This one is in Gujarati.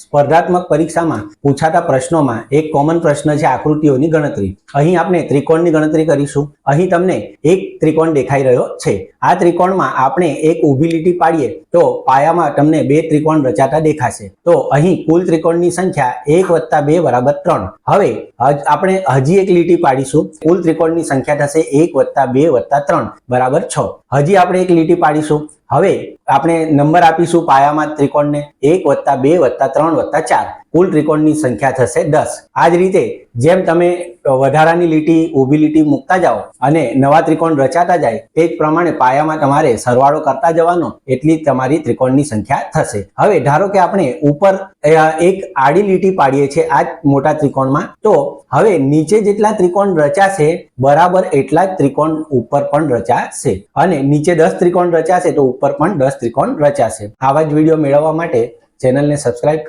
સ્પર્ધાત્મક પરીક્ષામાં પૂછાતા પ્રશ્નોમાં એક કોમન પ્રશ્ન છે આકૃતિઓની ગણતરી। અહીં આપણે ત્રિકોણની ગણતરી કરીશું। અહીં તમને એક ત્રિકોણ દેખાઈ રહ્યો છે। આ ત્રિકોણમાં આપણે એક ઊભી લીટી પાડીએ તો પાયામાં તમને બે ત્રિકોણ રચાતા દેખાશે। તો અહીં કુલ ત્રિકોણની સંખ્યા 1 + 2 = 3। હવે આપણે હજી એક લીટી પાડીશું। કુલ ત્રિકોણની સંખ્યા થશે 1 + 2 + 3 = 6। હજી આપણે એક લીટી પાડીશું। હવે આપણે નંબર આપીશું પાયામાં ત્રિકોણને 1 + 2 + 3 + 4। કુલ ત્રિકોણની સંખ્યા થશે 10। આ જ રીતે જેમ તમે વધારાની લીટી ઊભી લીટી મૂકતા જાઓ અને નવા ત્રિકોણ રચાતા જાય તે જ પ્રમાણે પાયામાં તમારે સરવાળો કરતા જવાનો, એટલી તમારી ત્રિકોણની સંખ્યા થશે। હવે ધારો કે આપણે ઉપર એક આડી લીટી પાડીએ છીએ આ મોટા ત્રિકોણમાં, તો હવે નીચે જેટલા ત્રિકોણ રચાશે બરાબર એટલા જ ત્રિકોણ ઉપર પણ રચાશે, અને નીચે 10 ત્રિકોણ રચાશે તો ઉપર પણ 10 ત્રિકોણ રચાશે। આવા જ વિડીયો મેળવવા માટે ચેનલને સબસ્ક્રાઇબ કરો।